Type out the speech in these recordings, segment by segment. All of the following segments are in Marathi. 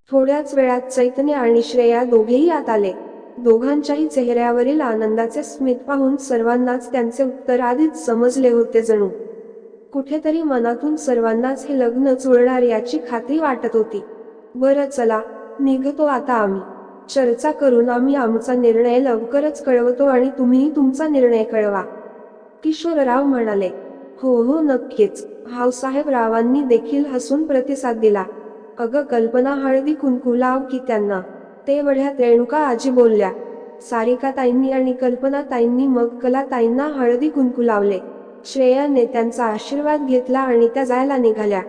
थोड्याच वेळात चैतन्य आणि श्रेया दोघेही आत आले. दोघांच्याही चेहऱ्यावरील आनंदाचे स्मित पाहून सर्वांनाच त्यांचे उत्तर आधीच समजले होते. जणू कुठेतरी मनातून सर्वांनाच हे लग्न जुळणार याची खात्री वाटत होती. बरं चला, निघतो आता आम्ही. चर्चा करून आम्ही आमचा निर्णय लवकरच कळवतो आणि तुम्हीही तुमचा निर्णय कळवा, किशोरराव म्हणाले. हो हो नक्कीच. भाऊसाहेब रावांनी देखील हसून प्रतिसाद दिला. अगं कल्पना, हळदी कुंकू लाव की त्यांना. ते वढ्यात रेणुका आजी बोलल्या. सारिकाताईंनी आणि कल्पनाताईंनी मग कलाताईंना हळदी कुंकू लावले. श्रेयाने त्यांचा आशीर्वाद घेतला आणि त्या जायला निघाल्या.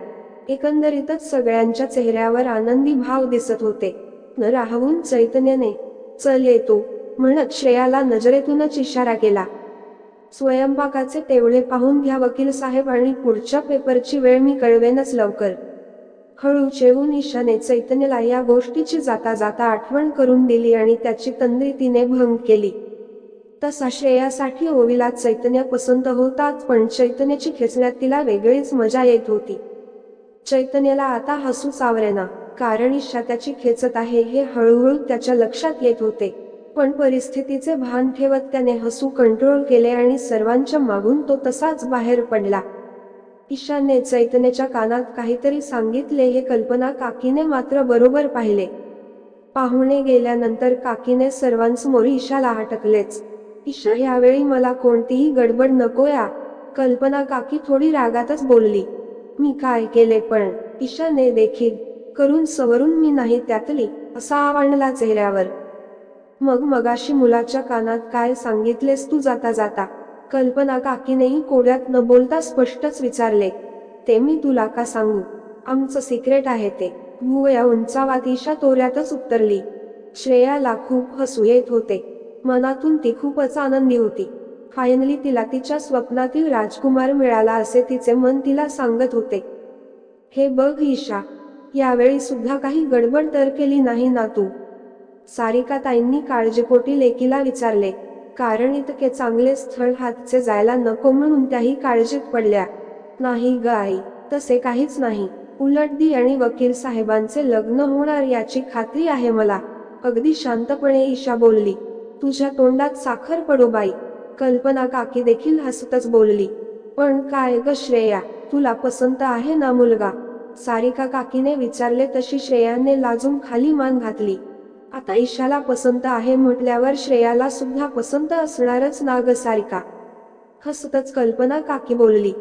एकंदरीतच सगळ्यांच्या चेहऱ्यावर आनंदी भाव दिसत होते. न राहवून चैतन्याने चल येतो म्हणत श्रेयाला नजरेतूनच इशारा केला. स्वयंपाकाचे तेवढे पाहून घ्या वकील साहेब आणि पुढच्या पेपरची वेळ मी कळवेनच लवकर. हळू चेवून ईशाने चैतन्याला या गोष्टीची जाता जाता आठवण करून दिली आणि त्याची तंद्री तिने भंग केली. तसा श्रेयासाठी ओवीला चैतन्य पसंत होताच, पण चैतन्याची खेचण्यात तिला वेगळीच मजा येत होती. चैतन्याला आता हसूच आवरेना, कारण ईशा त्याची खेचत आहे हे हळूहळू त्याच्या लक्षात येत होते. पण परिस्थितीचे भान ठेवत त्याने हसू कंट्रोल केले आणि सर्वांच्या मागून तो तसाच बाहेर पडला. ईशाने चैतन्याच्या कानात काहीतरी सांगितले हे कल्पना काकीने मात्र बरोबर पाहिले. पाहुणे गेल्यानंतर काकीने सर्वांसमोर ईशाला हटकलेच. ईशा, यावेळी मला कोणतीही गडबड नकोया. कल्पना काकी थोडी रागातच बोलली. मी काय केले पण? ईशाने देखील करून सवरून मी नाही त्यातली असा आवडला चेहऱ्यावर. मग मगाशी मुलाच्या कानात काय सांगितलेस तू जाता जाता? कल्पना काकीनेही कोड्यात न बोलता स्पष्टच विचारले. ते मी तुला का सांगू? आमचं सिक्रेट आहे ते. भुवया उंचावात ईशा तोऱ्यातच उत्तरली. श्रेयाला खूप हसू येत होते. मनातून ती खूपच आनंदी होती. फायनली तिला तिच्या स्वप्नातील राजकुमार मिळाला असे तिचे मन तिला सांगत होते. हे बघ ईशा, यावेळी सुद्धा काही गडबड तर केली नाही ना तू? सारिकाताईंनी काळजीपोटी लेकीला विचारले. कारण इतके चांगले स्थळ हातचे जायला नको म्हणून त्याही काळजीत पडल्या. नाही ग आई, तसे काहीच नाही. उलट दी आणि वकील साहेबांचे लग्न होणार याची खात्री आहे मला. अगदी शांतपणे ईशा बोलली. तुझ्या तोंडात साखर पडो बाई. कल्पना काकी देखील हसतच बोलली. पण काय ग श्रेया, तुला पसंत आहे ना मुलगा? सारिका काकीने विचारले तशी श्रेयाने लाजून खाली मान घातली. आता ईशाला पसंत आहे म्हटल्यावर श्रेयाला सुद्धा पसंत असणारच ना ग सारिका? हसतच कल्पना काकी बोलली.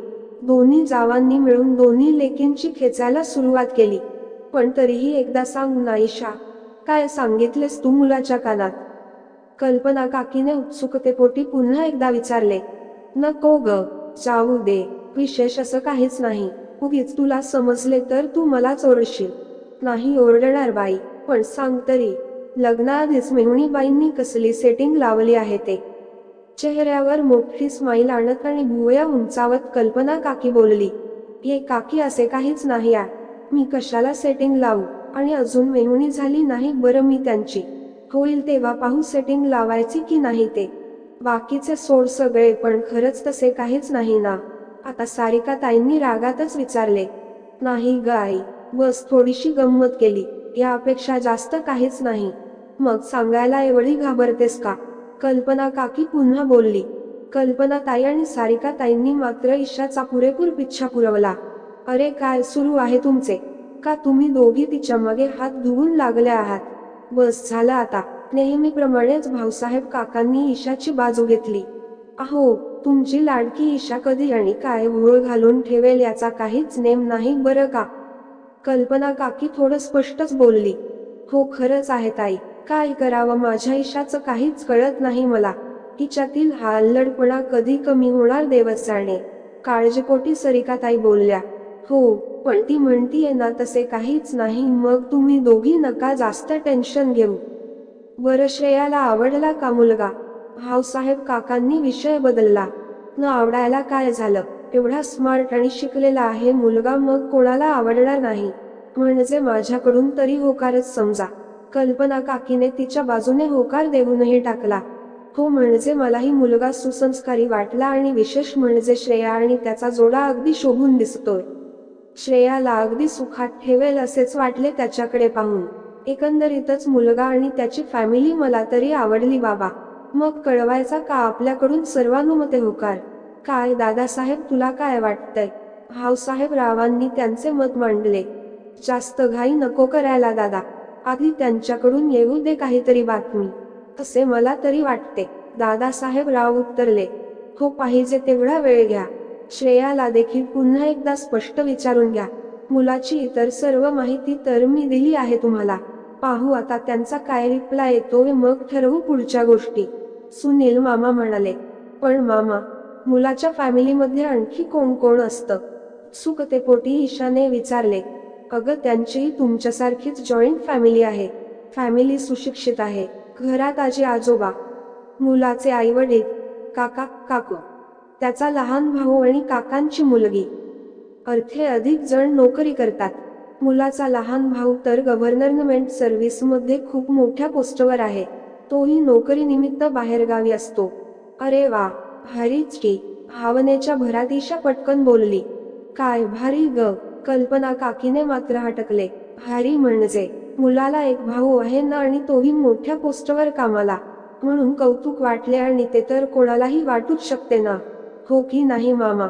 दोन्ही जावांनी मिळून दोन्ही लेकींची खेचायला सुरुवात केली. पण तरीही एकदा सांग ना ईशा, काय सांगितलेस तू मुलाच्या कानात? कल्पना काकीने उत्सुकतेपोटी पुन्हा एकदा विचारले. नको ग, जाऊ दे. विशेष असं काहीच नाही. उगीच तुला समजले तर तू मलाच ओरडशील. नाही ओरडणार बाई, पण सांग तरी. लग्नाआधीच मेहुणीबाईंनी कसली सेटिंग लावली आहे ते? चेहऱ्यावर मोठी स्माईल आणत आणि भुवया उंचावत कल्पना काकी बोलली. हे काकी, असे काहीच नाही आ. मी कशाला सेटिंग लावू? आणि अजून मेहुणी झाली नाही बरं मी त्यांची. होईल तेव्हा पाहू सेटिंग लावायची की नाही ते. बाकीचे सोड सगळे, पण खरंच तसे काहीच नाही ना? आता सारिकाताईंनी रागातच विचारले. नाही ग आई, बस थोडीशी गंमत केली. यापेक्षा जास्त काहीच नाही. मग सांगायला एवढी घाबरतेस का? कल्पना काकी पुन्हा बोलली. कल्पनाताई आणि सारिकाताईंनी मात्र ईशाचा पुरेपूर पिच्छा पुरवला. अरे काय सुरू आहे तुमचे? का तुम्ही दोघी तिच्या मागे हात धुवून लागल्या आहात? बस झालं आता. नेहमीप्रमाणेच भाऊसाहेब काकांनी ईशाची बाजू घेतली. अहो, तुमची लाडकी ईशा कधी आणि काय घोळ घालून ठेवेल याचा काहीच नेम नाही बरं का? कल्पना काकी थोडं स्पष्टच बोलली. हो खरंच आहे ताई, काय करावं माझ्या ईशाचं काहीच कळत नाही मला. तिच्यातील हा अल्लडपणा कधी कमी होणार देवच जाणे. काळजीपोटी सारिकाताई बोलल्या. हो, पण ती म्हणतीये ना तसे काहीच नाही. मग तुम्ही दोघी नका जास्त टेन्शन घेऊ. बरं, श्रेयाला आवडला का मुलगा? भाऊसाहेब काकांनी विषय बदलला. न आवडायला काय झालं? एवढा स्मार्ट आणि शिकलेला आहे मुलगा, मग कोणाला आवडणार नाही? म्हणजे माझ्याकडून तरी होकारच समजा. कल्पना काकीने तिच्या बाजूने होकार देऊनही टाकला. हो, म्हणजे मलाही मुलगा सुसंस्कारी वाटला आणि विशेष म्हणजे श्रेया आणि त्याचा जोडा अगदी शोभून दिसतोय. श्रेयाला अगदी सुखात ठेवेल असेच वाटले त्याच्याकडे पाहून. एकंदरीतच मुलगा आणि त्याची फॅमिली मला तरी आवडली बाबा. मग कळवायचा का आपल्याकडून सर्वानुमते होकार? काय दादासाहेब तुला काय वाटतंय? भाऊसाहेब रावांनी त्यांचे मत मांडले. जास्त घाई नको करायला दादा, आधी त्यांच्याकडून येऊ दे काहीतरी बातमी, असे मला तरी वाटते. दादासाहेब राव उत्तरले. हो पाहिजे तेवढा वेळ घ्या. श्रेयाला देखील पुन्हा एकदा स्पष्ट विचारून घ्या. मुलाची इतर सर्व माहिती तर मी दिली आहे तुम्हाला. पाहू आता त्यांचा काय रिप्लाय येतोय, मग ठरवू पुढच्या गोष्टी. सुनील मामा म्हणाले. पण मामा, मुलाच्या फॅमिलीमध्ये आणखी कोण कोण असतं? उत्सुकतेपोटी ईशाने विचारले. अगं त्यांचीही तुमच्यासारखीच जॉईंट फॅमिली आहे. फॅमिली सुशिक्षित आहे. घरात आजी आजोबा, मुलाचे आई वडील, काका काकू, त्याचा लहान भाऊ आणि काकांची मुलगी. अर्धे अधिक जण नोकरी करतात. मुलाचा लहान भाऊ तर गव्हर्नमेंट सर्व्हिसमध्ये खूप मोठ्या पोस्टवर आहे. तोही नोकरीनिमित्त बाहेरगावी असतो. अरे वा, भारीच की. भावनेच्या भरात ईशा पटकन बोलली. काय भारी ग. कल्पना काकीने मात्र हटकले. भारी म्हणजे मुलाला एक भाऊ आहे ना, आणि तोही मोठ्या पोस्टवर कामाला, म्हणून कौतुक वाटले. आणि ते तर कोणालाही वाटूच शकते ना. हो की नाही मामा?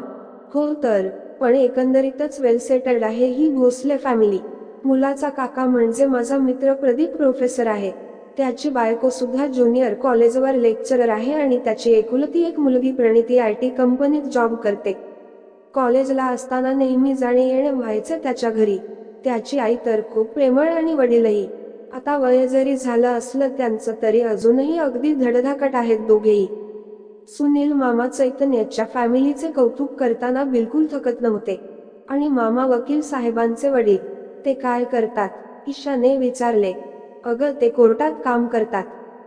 हो तर, पण एकंदरीतच वेल सेटल्ड आहे ही भोसले फॅमिली. मुलाचा काका म्हणजे माझा मित्र प्रदीप प्रोफेसर आहे. त्याची बायको सुद्धा ज्युनियर कॉलेजवर लेक्चरर आहे आणि त्याची एकुलती एक मुलगी प्रणिती IT कंपनीत जॉब करते. कॉलेजला असताना नेहमी जाणे येणे व्हायचे त्याच्या घरी. त्याची आई तर खूप प्रेमळ आणि वडीलही. आता वय जरी झालं असलं त्यांचं तरी अजूनही अगदी धडधाकट आहेत दोघेही. सुनील मामा चैतन्याच्या फॅमिलीचे कौतुक करताना बिलकुल थकत नव्हते. आणि मामा वकील साहेबांचे वडील, ते काय करतात? ईशाने विचारले. अगं ते कोर्टात काम करतात.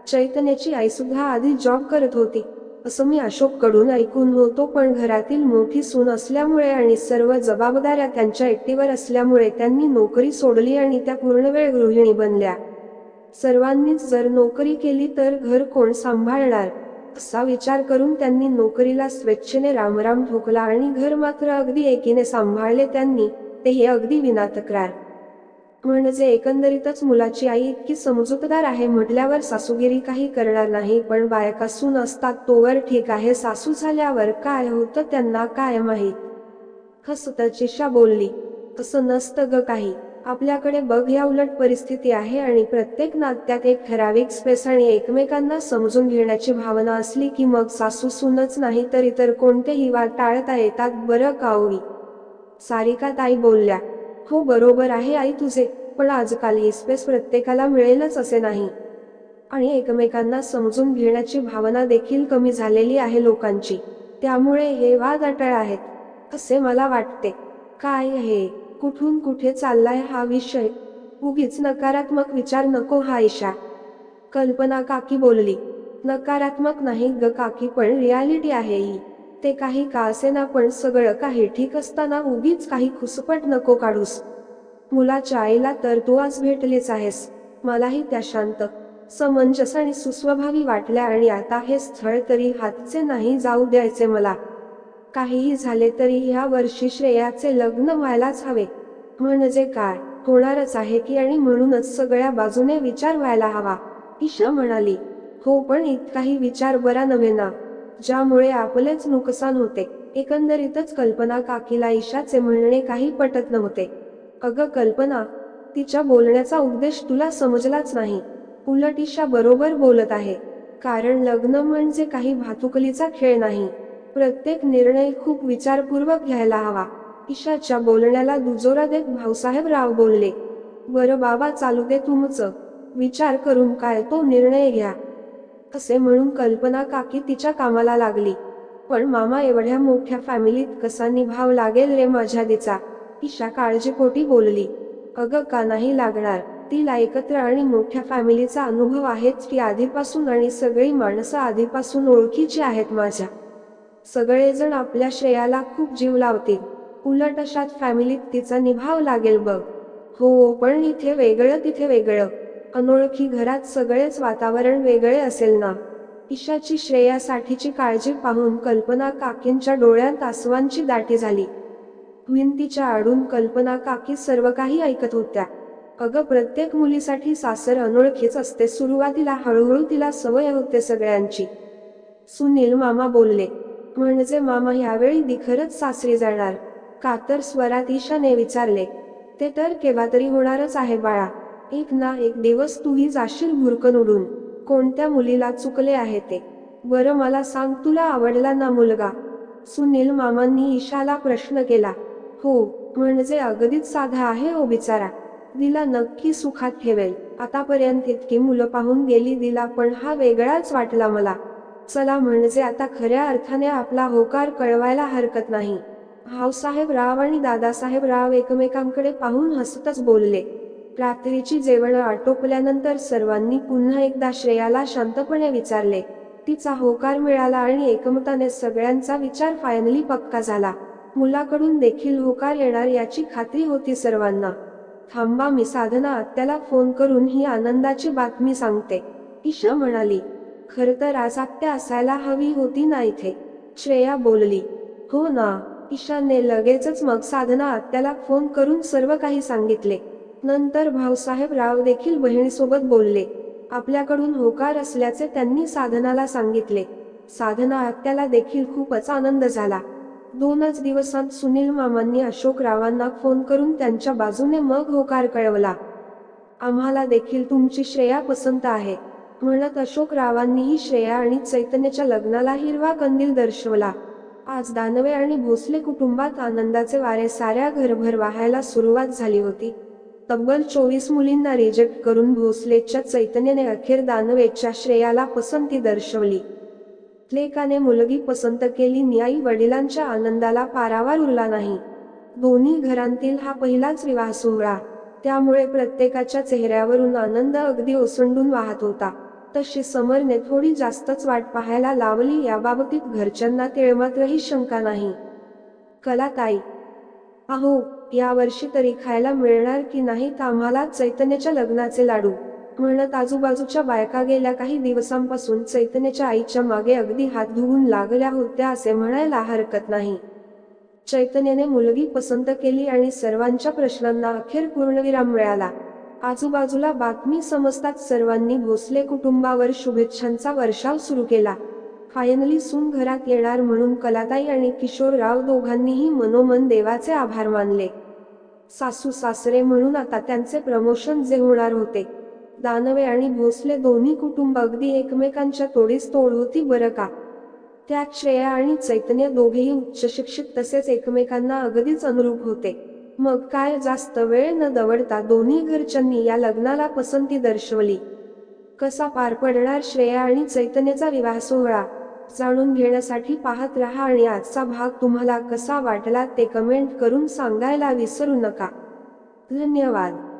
चैतन्याची आई सुद्धा आधी जॉब करत होती, असं मी अशोककडून ऐकून होतो. पण घरातील मोठी सून असल्यामुळे आणि सर्व जबाबदाऱ्या त्यांच्या एकटीवर असल्यामुळे त्यांनी नोकरी सोडली आणि त्या पूर्णवेळ गृहिणी बनल्या. सर्वांनीच जर नोकरी केली तर घर कोण सांभाळणार, असा विचार करून त्यांनी नोकरीला स्वेच्छेने रामराम ठोकला आणि घर मात्र अगदी एकीने सांभाळले त्यांनी, तेही अगदी विनातक्रार. म्हणजे एकंदरीतच मुलाची आई इतकी समजूतदार आहे म्हटल्यावर सासूगिरी काही करणार नाही. पण बायका सून असतात तोवर ठीक आहे, सासू झाल्यावर काय होतं त्यांना काय माहीत, हसतच ईशा बोलली. असं नसतं ग काही. आपल्याकडे बघ या उलट परिस्थिती आहे आणि प्रत्येक नात्यात एक ठराविक स्पेस आणि एकमेकांना समजून घेण्याची भावना असली की मग सासू सूनच नाही तर इतर कोणतेही वाद टाळता येतात बरं का ओवी. सारिका ताई बोलल्या. हो बरोबर आहे आई तुझे, पण आजकाल ही स्पेस प्रत्येकाला मिळेलच असे नाही. आणि एकमेकांना समजून घेण्याची भावना देखील कमी झालेली आहे लोकांची. त्यामुळे हे वाद अटळ आहेत, असे मला वाटते. काय हे, कुठून कुठे चाललाय हा विषय? उगीच नकारात्मक विचार नको हा ईशा. कल्पना काकी बोलली. नकारात्मक नाही ग काकी, पण रियालिटी आहे ही. ते काही का असेना, पण सगळं काही ठीक असताना उगीच काही खुसपट नको काढूस. मुलाच्या आईला तर तू आज भेटलीच आहेस. मलाही त्या शांत, समंजस आणि सुस्वभावी वाटल्या. आणि आता हे स्थळ तरी हातचे नाही जाऊ द्यायचे मला. काहीही झाले तरी ह्या वर्षी श्रेयाचे लग्न व्हायलाच हवे. म्हणजे काय, होणारच आहे की, आणि म्हणूनच सगळ्या बाजूने विचार व्हायला हवा, ईशा म्हणाली. हो पण इतकाही विचार बरा नव्हे ना, ज्यामुळे आपलेच नुकसान होते. एकंदरीतच कल्पना काकीला ईशाचे म्हणणे काही पटत नव्हते. अगं कल्पना, तिच्या बोलण्याचा उद्देश तुला समजलाच नाही. उलट ईशा बरोबर बोलत आहे. कारण लग्न म्हणजे काही भातुकलीचा खेळ नाही. प्रत्येक निर्णय खूप विचारपूर्वक घ्यायला हवा. ईशाच्या बोलण्याला दुजोरा देत भाऊसाहेब राव बोलले. बरं बाबा चालू दे तुमचं, विचार करून काय तो निर्णय घ्या. असे म्हणून कल्पना काकी तिच्या कामाला लागली. पण मामा एवढ्या मोठ्या फॅमिलीत कसा निभाव लागेल रे माझ्या दिचा, ईशा काळजीपोटी बोलली. अगं का नाही लागणार, तिला एकत्र आणि मोठ्या फॅमिलीचा अनुभव आहेच की आधीपासून, आणि सगळी माणसं आधीपासून ओळखीची आहेत माझ्या. सगळेजण आपल्या श्रेयाला खूप जीव लावतील. उलट अशात फॅमिलीत तिचा निभाव लागेल बघ. हो पण इथे वेगळं तिथे वेगळं, अनोळखी घरात सगळेच वातावरण वेगळे असेल ना. ईशाची श्रेयासाठीची काळजी पाहून कल्पना काकींच्या डोळ्यात आसवांची दाटी झाली. भिंतीच्या आडून कल्पना काकी सर्व काही ऐकत होत्या. अगं प्रत्येक मुलीसाठी सासर अनोळखीच असते, सुरुवातीला हळूहळू तिला सवय होते सगळ्यांची. सुनील मामा बोलले. म्हणजे मामा ह्यावेळी खरंच सासरी जाणार? कातर स्वरात ईशाने विचारले. ते तर केव्हा तरी होणारच आहे बाळा. एक ना एक दिवस तूही जाशील भुरकन उडून. कोणत्या मुलीला चुकले आहे ते बरं मला सांग, तुला आवडला ना मुलगा? सुनील मामांनी ईशाला प्रश्न केला. हो, म्हणजे अगदीच साधा आहे ओ बिचारा. दिला नक्की सुखात ठेवेल. आतापर्यंत इतकी मुलं पाहून गेली दिला, पण हा वेगळाच वाटला मला. चला म्हणजे आता खऱ्या अर्थाने आपला होकार कळवायला हरकत नाही. भाऊसाहेबराव आणि दादासाहेबराव एकमेकांकडे पाहून हसतच बोलले. रात्रीची जेवण आटोपल्यानंतर सर्वांनी पुन्हा एकदा श्रेयाला शांतपणे विचारले. तिचा होकार मिळाला आणि एकमताने सगळ्यांचा विचार फायनली पक्का झाला. मुलाकडून देखील होकार येणार याची खात्री होती सर्वांना. थांबा, मी साधना आत्याला फोन करून ही आनंदाची बातमी सांगते, ईशा म्हणाली. खरं तर आज आत्या असायला हवी होती ना इथे, श्रेया बोलली. हो ना, ईशाने लगेचच मग साधना आत्याला फोन करून सर्व काही सांगितले. नंतर भाऊसाहेबराव देखील बहिणीसोबत बोलले. आपल्याकडून होकार असल्याचे त्यांनी साधनाला सांगितले. साधना आत्याला देखील खूपच आनंद झाला. 2च दिवसांत सुनील मामांनी अशोकरावांना फोन करून त्यांच्या बाजूने मग होकार कळवला. आम्हाला देखील तुमची श्रेया पसंत आहे, म्हणत अशोकरावांनीही श्रेया आणि चैतन्याच्या लग्नाला हिरवा कंदील दर्शवला. आज दानवे आणि भोसले कुटुंबात आनंदाचे वारे साऱ्या घरभर वाहायला सुरुवात झाली होती. तब्बल 24 मुलींना रिजेक्ट करून भोसलेच्या चैतन्याने अखेर दानवेच्या श्रेयाला पसंती दर्शवली. लेकाने मुलगी पसंत केली नि आई वडिलांच्या आनंदाला पारावार उरला नाही. दोन्ही घरांतील हा पहिलाच विवाह सोहळा, त्यामुळे प्रत्येकाच्या चेहऱ्यावरून आनंद अगदी ओसंडून वाहत होता. तशी समरने थोडी जास्तच वाट पाहायला लावली याबाबतीत घरच्यांना तिळमात्रही शंका नाही. कलाताई, अहो, यावर्षी तरी खायला मिळणार की नाहीत आम्हाला चैतन्याच्या लग्नाचे लाडू, म्हणत आजूबाजूच्या बायका गेल्या काही दिवसांपासून चैतन्याच्या आईच्या मागे अगदी हात धुवून लागल्या होत्या असे म्हणायला हरकत नाही. चैतन्याने मुलगी पसंत केली आणि सर्वांच्या प्रश्नांना अखेर पूर्णविराम मिळाला. आजूबाजूला बातमी समजताच सर्वांनी भोसले कुटुंबावर शुभेच्छांचा वर्षाव सुरू केला. फायनली सून घरात येणार म्हणून कलाताई आणि किशोरराव दोघांनीही मनोमन देवाचे आभार मानले. सासू सासरे म्हणून आता त्यांचे प्रमोशन जे होणार होते. दानवे आणि भोसले दोन्ही कुटुंब अगदी एकमेकांच्या तोडीस तोड होती बरं का. त्यात श्रेया आणि चैतन्य दोघेही उच्चशिक्षित तसेच एकमेकांना अगदीच अनुरूप होते. मग काय, जास्त वेळ न दवडता दोन्ही घरच्यांनी या लग्नाला पसंती दर्शवली. कसा पार पडणार श्रेया आणि चैतन्याचा विवाह सोहळा, जाणून घेण्यासाठी पाहत रहा आणि आजचा भाग तुम्हाला कसा वाटला ते कमेंट करून सांगायला विसरू नका. धन्यवाद.